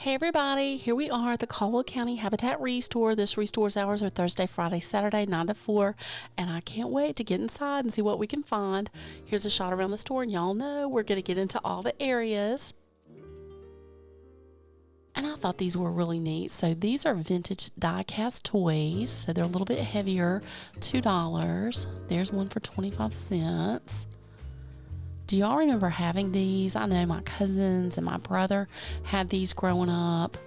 Hey everybody, here we are at the Caldwell County Habitat ReStore. This ReStore's hours are Thursday, Friday, Saturday, 9 to 4, and I can't wait to get inside and see what we can find. Here's a shot around the store, and y'all know we're going to get into all the areas. And I thought these were really neat. So these are vintage die-cast toys, so they're a little bit heavier, $2. There's one for 25 cents. Do y'all remember having these? I know my cousins and my brother had these growing up.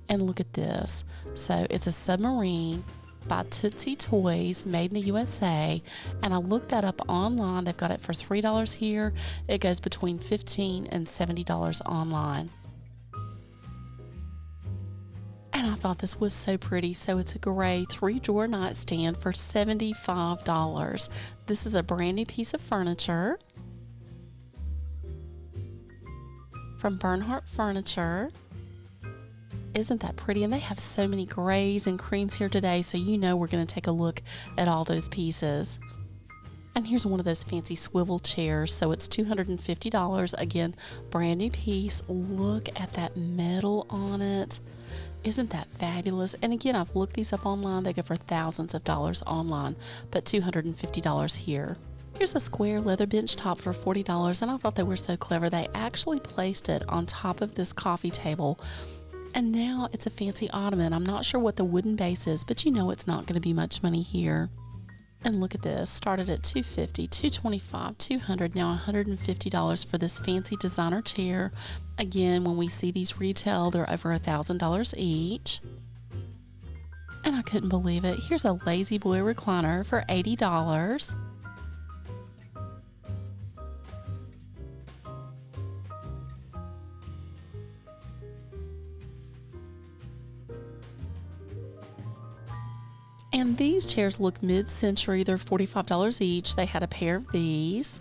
And look at this. So it's a submarine by Tootsie Toys, made in the USA. And I looked that up online. They've got it for $3 here. It goes between $15 and $70 online. And I thought this was so pretty. So it's a gray 3-drawer nightstand for $75. This is a brand new piece of furniture from Bernhardt Furniture. Isn't that pretty? And they have so many grays and creams here today, so you know we're going to take a look at all those pieces. And here's one of those fancy swivel chairs, so it's $250. Again, brand new piece. Look at that metal on it. Isn't that fabulous? And again, I've looked these up online. They go for thousands of dollars online, but $250 here. Here's a square leather bench top for $40, and I thought they were so clever. They actually placed it on top of this coffee table, and now it's a fancy ottoman. I'm not sure what the wooden base is, but you know it's not going to be much money here. And look at this. Started at $250, $225, $200, now $150 for this fancy designer chair. Again, when we see these retail, they're over $1,000 each. And I couldn't believe it. Here's a Lazy Boy recliner for $80. And these chairs look mid-century. They're $45 each. They had a pair of these.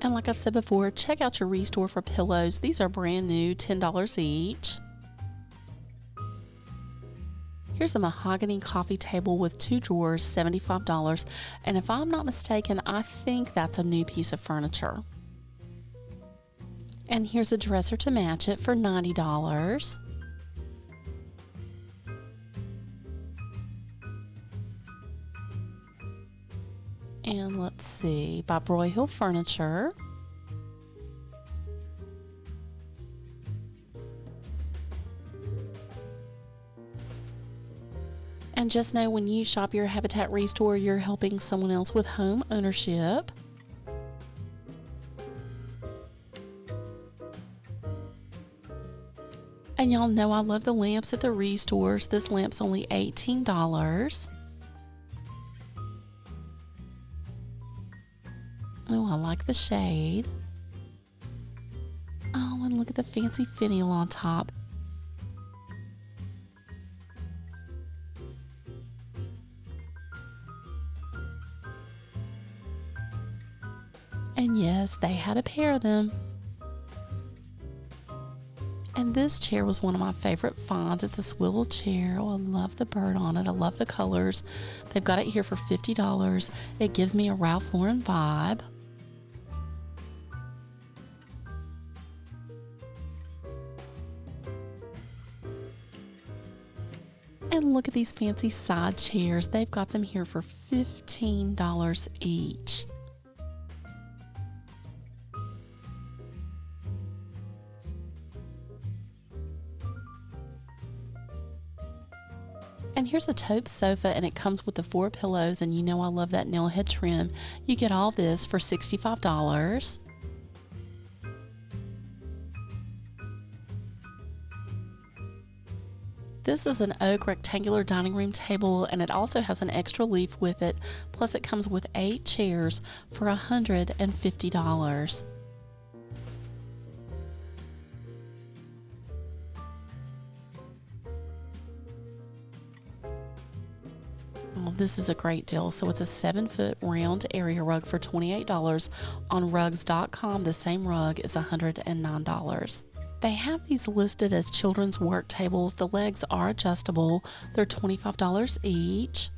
And like I've said before, check out your ReStore for pillows. These are brand new, $10 each. Here's a mahogany coffee table with 2 drawers, $75. And if I'm not mistaken, I think that's a new piece of furniture. And here's a dresser to match it for $90. And let's see, by Broyhill Furniture. And just know when you shop your Habitat ReStore, you're helping someone else with home ownership. And y'all know I love the lamps at the ReStores. This lamp's only $18. Oh, I like the shade. Oh, and look at the fancy finial on top. And yes, they had a pair of them. And this chair was one of my favorite finds. It's a swivel chair. Oh, I love the bird on it. I love the colors. They've got it here for $50. It gives me a Ralph Lauren vibe. And look at these fancy side chairs. They've got them here for $15 each. And here's a taupe sofa, and it comes with the 4 pillows, and you know I love that nail head trim. You get all this for $65. This is an oak rectangular dining room table, and it also has an extra leaf with it. Plus it comes with 8 chairs for $150. Well, this is a great deal. So it's a 7-foot round area rug for $28. On rugs.com, the same rug is $109. They have these listed as children's work tables. The legs are adjustable. They're $25 each.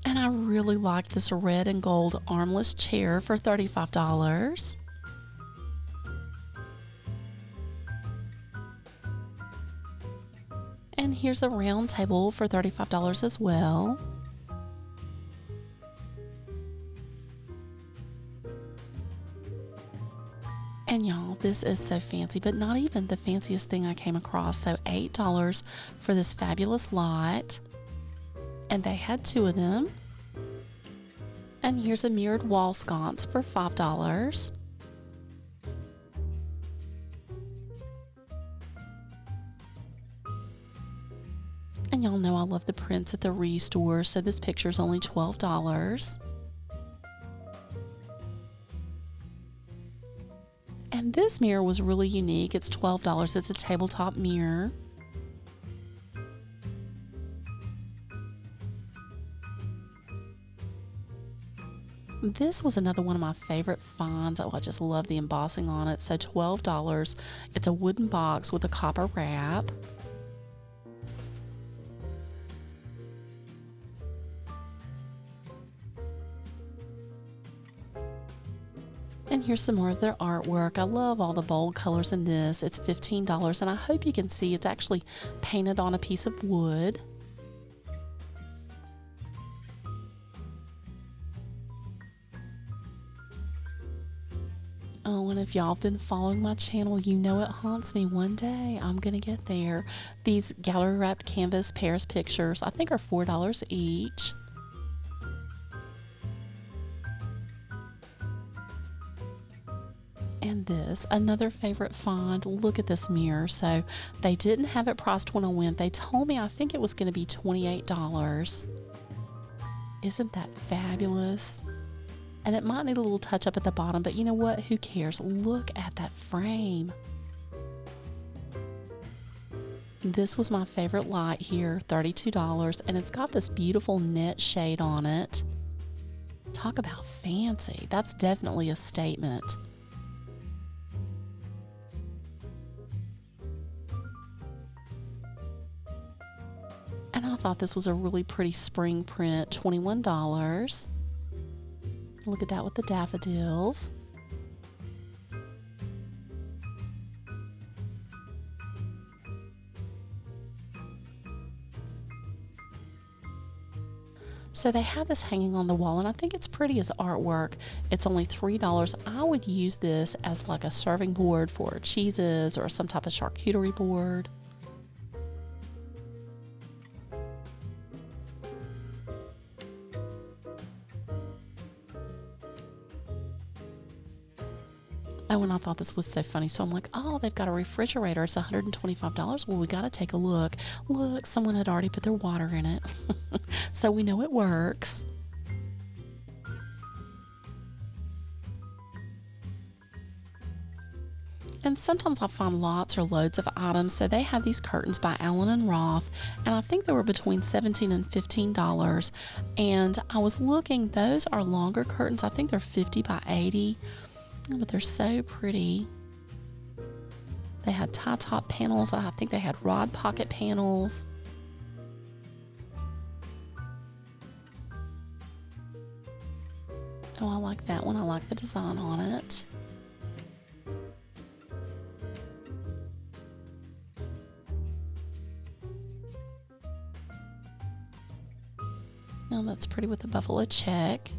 And I really like this red and gold armless chair for $35. And here's a round table for $35 as well. And y'all, this is so fancy, but not even the fanciest thing I came across. So $8 for this fabulous lot. And they had 2 of them. And here's a mirrored wall sconce for $5. And y'all know I love the prints at the ReStore, so this picture is only $12. And this mirror was really unique. It's $12. It's a tabletop mirror. This was another one of my favorite finds. Oh, I just love the embossing on it. So $12. It's a wooden box with a copper wrap. And here's some more of their artwork. I love all the bold colors in this. It's $15, and I hope you can see it's actually painted on a piece of wood. Oh, and if y'all have been following my channel, you know it haunts me. One day I'm gonna get there. These gallery wrapped canvas Paris pictures, I think, are $4 each. And this, another favorite find. Look at this mirror. So they didn't have it priced when I went. They told me I think it was going to be $28. Isn't that fabulous? And it might need a little touch up at the bottom, but you know what? Who cares? Look at that frame. This was my favorite light here, $32, and it's got this beautiful net shade on it. Talk about fancy. That's definitely a statement. And I thought this was a really pretty spring print, $21. Look at that with the daffodils. So they have this hanging on the wall, and I think it's pretty as artwork. It's only $3. I would use this as like a serving board for cheeses or some type of charcuterie board. Oh, and I thought this was so funny. So I'm like, oh, they've got a refrigerator. It's $125. Well, we got to take a look. Look, someone had already put their water in it. So we know it works. And sometimes I'll find lots or loads of items. So they have these curtains by Allen and Roth, and I think they were between $17 and $15. And I was looking, those are longer curtains. I think they're 50 by 80. But they're so pretty. They had tie top panels. I think they had rod pocket panels. Oh, I like that one. I like the design on it. Oh, that's pretty with the buffalo check.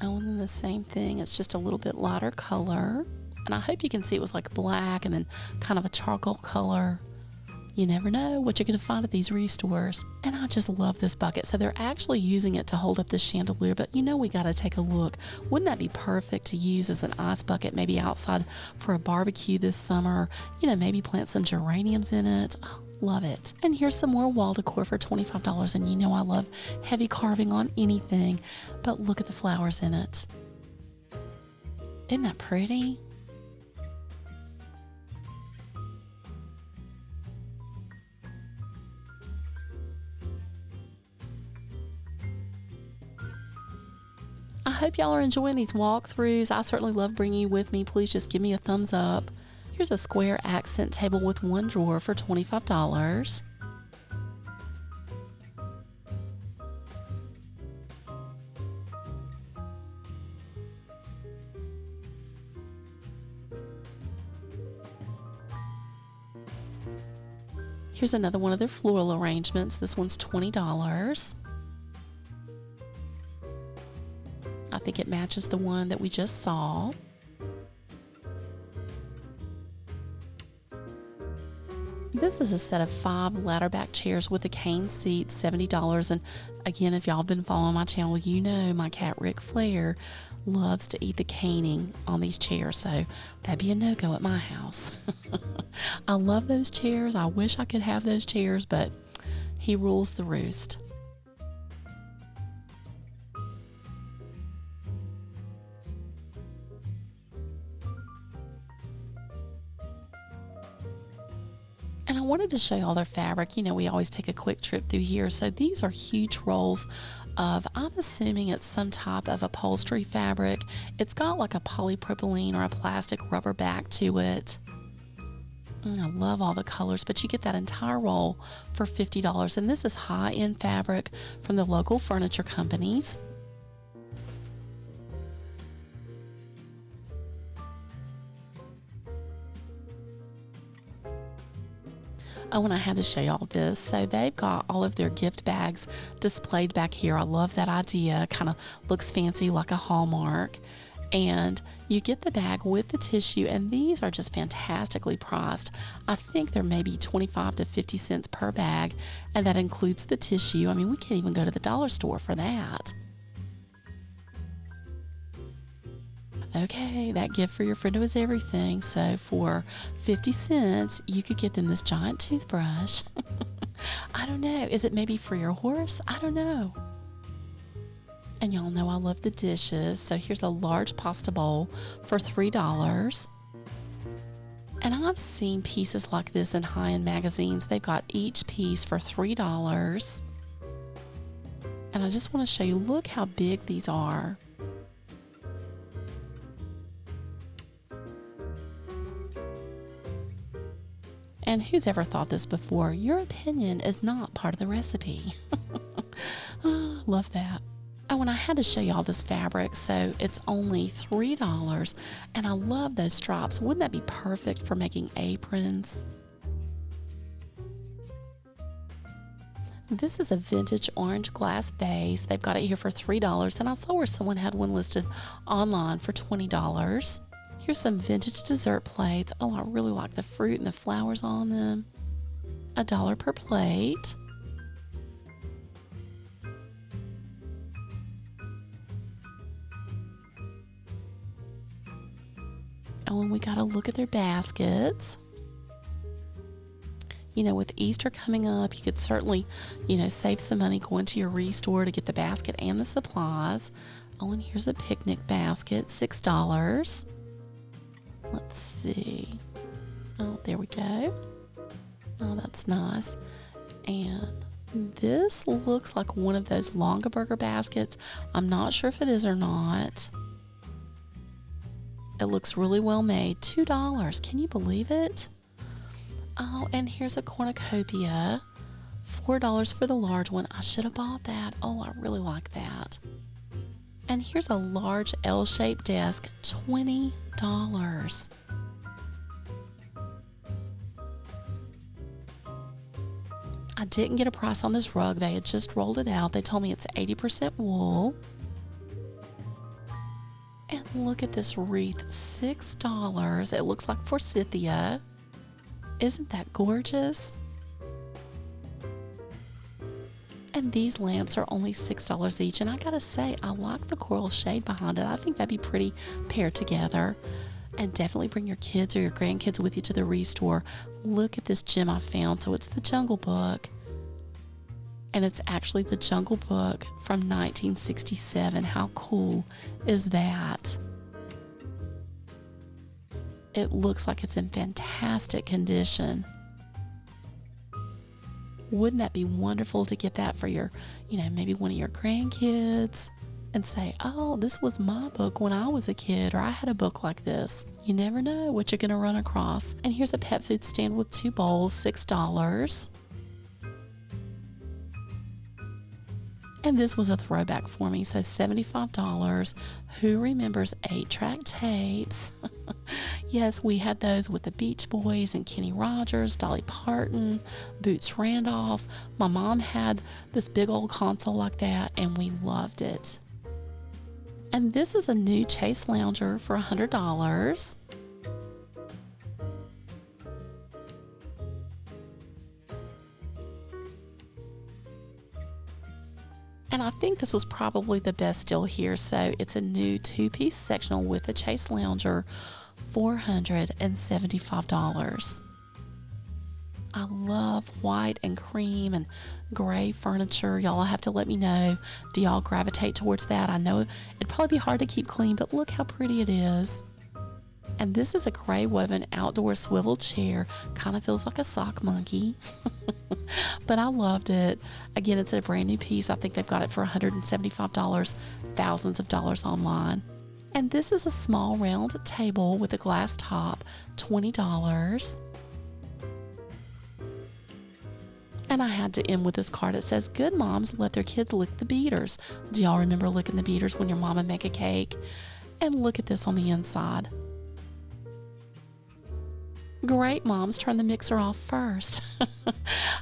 Oh, and then the same thing, it's just a little bit lighter color. And I hope you can see it was like black and then kind of a charcoal color. You never know what you're going to find at these ReStores. And I just love this bucket. So they're actually using it to hold up this chandelier, but you know we got to take a look. Wouldn't that be perfect to use as an ice bucket, maybe outside for a barbecue this summer? You know, maybe plant some geraniums in it. Oh, love it. And here's some more wall decor for $25. And you know I love heavy carving on anything, but look at the flowers in it. Isn't that pretty? I hope y'all are enjoying these walkthroughs. I certainly love bringing you with me. Please just give me a thumbs up. Here's a square accent table with one drawer for $25. Here's another one of their floral arrangements. This one's $20. I think it matches the one that we just saw. This is a set of 5 ladder-back chairs with a cane seat, $70. And again, if y'all have been following my channel, you know my cat Ric Flair loves to eat the caning on these chairs, so that'd be a no-go at my house. I love those chairs. I wish I could have those chairs, but he rules the roost. And I wanted to show you all their fabric. You know, we always take a quick trip through here. So these are huge rolls of, I'm assuming it's some type of upholstery fabric. It's got like a polypropylene or a plastic rubber back to it. I love all the colors, but you get that entire roll for $50. And this is high-end fabric from the local furniture companies. Oh, and I had to show y'all this. So they've got all of their gift bags displayed back here. I love that idea. Kind of looks fancy like a Hallmark. And you get the bag with the tissue, and these are just fantastically priced. I think they're maybe 25 to 50 cents per bag, and that includes the tissue. I mean, we can't even go to the dollar store for that. Okay, that gift for your friend was everything. So for 50 cents, you could get them this giant toothbrush. I don't know. Is it maybe for your horse? I don't know. And y'all know I love the dishes. So here's a large pasta bowl for $3. And I've seen pieces like this in high-end magazines. They've got each piece for $3. And I just want to show you, look how big these are. And who's ever thought this before? Your opinion is not part of the recipe. Oh, love that. Oh, and I had to show you all this fabric, so it's only $3. And I love those stripes. Wouldn't that be perfect for making aprons? This is a vintage orange glass vase. They've got it here for $3, and I saw where someone had one listed online for $20. Here's some vintage dessert plates. Oh, I really like the fruit and the flowers on them. $1 per plate. Oh, and we got to look at their baskets. You know, with Easter coming up, you could certainly, you know, save some money going to your ReStore to get the basket and the supplies. Oh, and here's a picnic basket, $6. Let's see. Oh, there we go. Oh, that's nice. And this looks like one of those Longaberger baskets. I'm not sure if it is or not. It looks really well made. $2. Can you believe it? Oh, and here's a cornucopia. $4 for the large one. I should have bought that. Oh, I really like that. And here's a large L-shaped desk. $20. I didn't get a price on this rug. They had just rolled it out. They told me it's 80% wool. And look at this wreath, $6. It looks like forsythia. Isn't that gorgeous? And these lamps are only $6 each. And I gotta say, I like the coral shade behind it. I think that'd be pretty paired together. And definitely bring your kids or your grandkids with you to the ReStore. Look at this gem I found. So it's the Jungle Book. And it's actually the Jungle Book from 1967. How cool is that? It looks like it's in fantastic condition. Wouldn't that be wonderful to get that for your, you know, maybe one of your grandkids? and say, oh, this was my book when I was a kid, or I had a book like this. You never know what you're going to run across. And here's a pet food stand with 2 bowls, $6. And this was a throwback for me, so $75. Who remembers 8-track tapes? Yes, we had those with the Beach Boys and Kenny Rogers, Dolly Parton, Boots Randolph. My mom had this big old console like that, and we loved it. And this is a new Chase Lounger for $100. And I think this was probably the best deal here. So it's a new 2-piece sectional with a Chase Lounger, $475. I love white and cream and gray furniture. Y'all have to let me know. Do y'all gravitate towards that? I know it'd probably be hard to keep clean, but look how pretty it is. And this is a gray woven outdoor swivel chair. Kind of feels like a sock monkey. But I loved it. Again, it's a brand new piece. I think they've got it for $175, thousands of dollars online. And this is a small round table with a glass top, $20. And I had to end with this card. It says, good moms let their kids lick the beaters. Do y'all remember licking the beaters when your mama make a cake? And look at this on the inside. Great moms turn the mixer off first.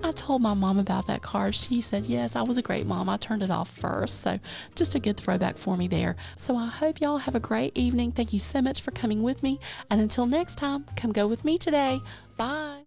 I told my mom about that card. She said, yes, I was a great mom. I turned it off first. So just a good throwback for me there. So I hope y'all have a great evening. Thank you so much for coming with me. And until next time, come go with me today. Bye.